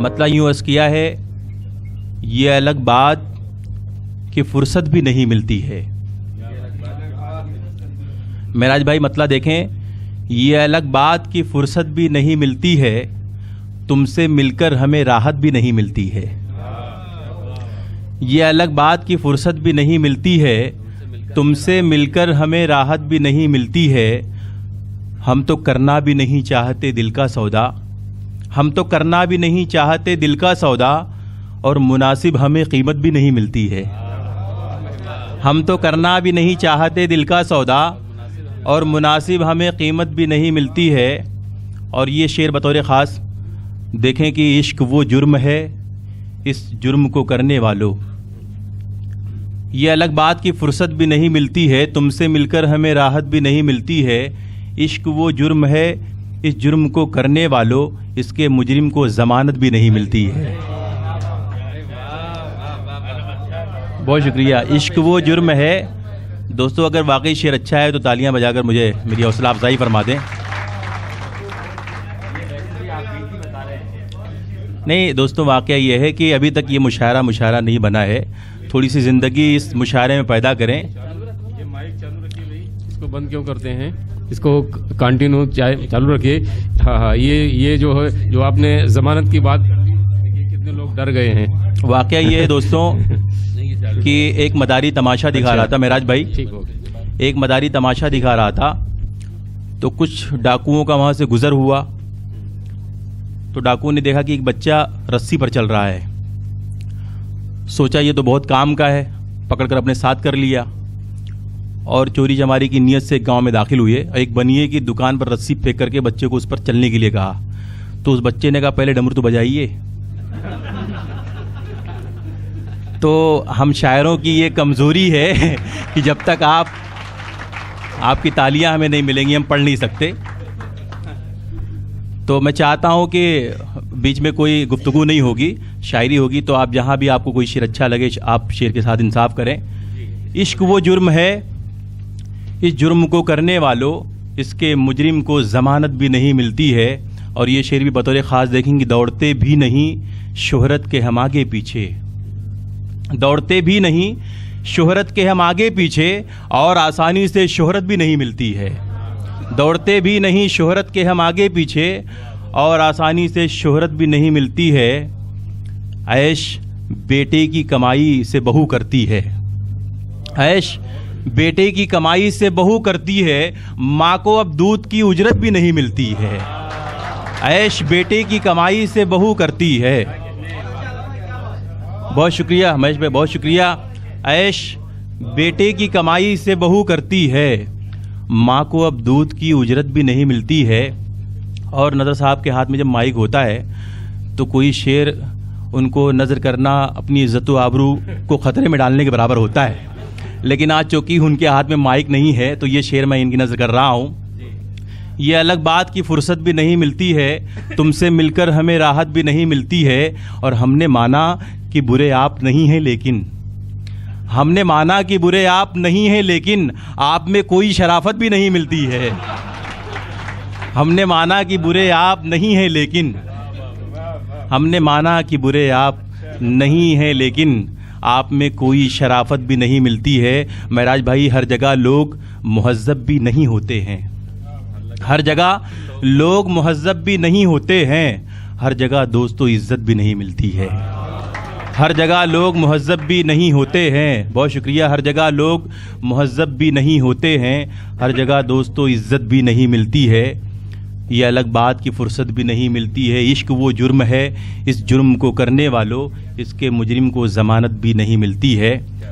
مطلب یوں عرض کیا ہے، یہ الگ بات کہ فرصت بھی نہیں ملتی ہے۔ معراج بھائی مطلب دیکھیں، یہ الگ بات کہ فرصت بھی نہیں ملتی ہے، تم سے مل کر ہمیں راحت بھی نہیں ملتی ہے۔ یہ الگ بات کہ فرصت بھی نہیں ملتی ہے، تم سے مل کر ہمیں راحت بھی نہیں ملتی ہے۔ ہم تو کرنا بھی نہیں چاہتے دل کا سودا، ہم تو کرنا بھی نہیں چاہتے دل کا سودا، اور مناسب ہمیں قیمت بھی نہیں ملتی ہے۔ ہم تو کرنا بھی نہیں چاہتے دل کا سودا، اور مناسب ہمیں قیمت بھی نہیں ملتی ہے۔ اور یہ شعر بطور خاص دیکھیں کہ عشق وہ جرم ہے، اس جرم کو کرنے والوں، یہ الگ بات کی فرصت بھی نہیں ملتی ہے، تم سے مل کر ہمیں راحت بھی نہیں ملتی ہے۔ عشق وہ جرم ہے، اس جرم کو کرنے والوں، اس کے مجرم کو ضمانت بھی نہیں ملتی ہے۔ بہت شکریہ۔ عشق وہ جرم ہے۔ دوستو اگر واقعی شعر اچھا ہے تو تالیاں بجا کر مجھے میری حوصلہ افزائی فرما دیں۔ نہیں دوستو، واقعہ یہ ہے کہ ابھی تک یہ مشاعرہ نہیں بنا ہے، تھوڑی سی زندگی اس مشاعرے میں پیدا کریں۔ یہ مائک چالو رکھیے بھائی، اس کو بند کیوں کرتے ہیں؟ اس کو کنٹینیو چالو رکھیے۔ ہاں یہ جو ہے، جو آپ نے ضمانت کی بات کر دی، کتنے لوگ ڈر گئے ہیں۔ واقعہ یہ ہے دوستوں کہ ایک مداری تماشا دکھا رہا تھا معراج بھائی، ایک مداری تماشا دکھا رہا تھا، تو کچھ ڈاکوؤں کا وہاں سے گزر ہوا، تو ڈاکوؤں نے دیکھا کہ ایک بچہ رسی پر چل رہا ہے، سوچا یہ تو بہت کام کا ہے، پکڑ کر اپنے ساتھ کر لیا، اور چوری چماری کی نیت سے ایک گاؤں میں داخل ہوئے۔ ایک بنیے کی دکان پر رسی پھینک کر کے بچے کو اس پر چلنے کے لیے کہا، تو اس بچے نے کہا پہلے ڈمر تو بجائیے۔ تو ہم شاعروں کی یہ کمزوری ہے کہ جب تک آپ کی تالیاں ہمیں نہیں ملیں گی ہم پڑھ نہیں سکتے۔ تو میں چاہتا ہوں کہ بیچ میں کوئی گفتگو نہیں ہوگی، شاعری ہوگی، تو آپ جہاں بھی آپ کو کوئی شعر اچھا لگے آپ شعر کے ساتھ انصاف کریں۔ عشق وہ جرم ہے، اس جرم کو کرنے والوں، اس کے مجرم کو ضمانت بھی نہیں ملتی ہے۔ اور یہ شعر بھی بطور خاص دیکھیں گے، دوڑتے بھی نہیں شہرت کے ہم آگے پیچھے، دوڑتے بھی نہیں شہرت کے ہم آگے پیچھے، اور آسانی سے شہرت بھی نہیں ملتی ہے۔ دوڑتے بھی نہیں شہرت کے ہم آگے پیچھے، اور آسانی سے شہرت بھی نہیں ملتی ہے۔ عیش بیٹے کی کمائی سے بہو کرتی ہے، عیش بیٹے کی کمائی سے بہو کرتی ہے، ماں کو اب دودھ کی اجرت بھی نہیں ملتی ہے۔ عیش بیٹے کی کمائی سے بہو کرتی ہے۔ بہت شکریہ مہیش بھائی، بہت شکریہ۔ عیش بیٹے کی کمائی سے بہو کرتی ہے، ماں کو اب دودھ کی اجرت بھی نہیں ملتی ہے۔ اور نظر صاحب کے ہاتھ میں جب مائک ہوتا ہے تو کوئی شعر ان کو نظر کرنا اپنی عزت و آبرو کو خطرے میں ڈالنے کے برابر ہوتا ہے، لیکن آج چونکہ ان کے ہاتھ میں مائک نہیں ہے تو یہ شعر میں ان کی نظر کر رہا ہوں۔ یہ الگ بات کی فرصت بھی نہیں ملتی ہے، تم سے مل کر ہمیں راحت بھی نہیں ملتی ہے، اور ہم نے مانا کہ برے آپ نہیں ہیں لیکن، ہم نے مانا کہ برے آپ نہیں ہیں لیکن آپ میں کوئی شرافت بھی نہیں ملتی ہے۔ ہم نے مانا کہ برے آپ نہیں ہیں لیکن، ہم نے مانا کہ برے آپ نہیں ہیں لیکن آپ میں کوئی شرافت بھی نہیں ملتی ہے۔ معراج بھائی، ہر جگہ لوگ مہذب بھی نہیں ہوتے ہیں، ہر جگہ لوگ مہذب بھی نہیں ہوتے ہیں، ہر جگہ دوستو عزت بھی نہیں ملتی ہے، ہر جگہ لوگ مہذب بھی نہیں ہوتے ہیں۔ بہت شکریہ۔ ہر جگہ لوگ مہذب بھی نہیں ہوتے ہیں، ہر جگہ دوستو عزت بھی نہیں ملتی ہے۔ یہ الگ بات کی فرصت بھی نہیں ملتی ہے، عشق وہ جرم ہے، اس جرم کو کرنے والوں، اس کے مجرم کو ضمانت بھی نہیں ملتی ہے۔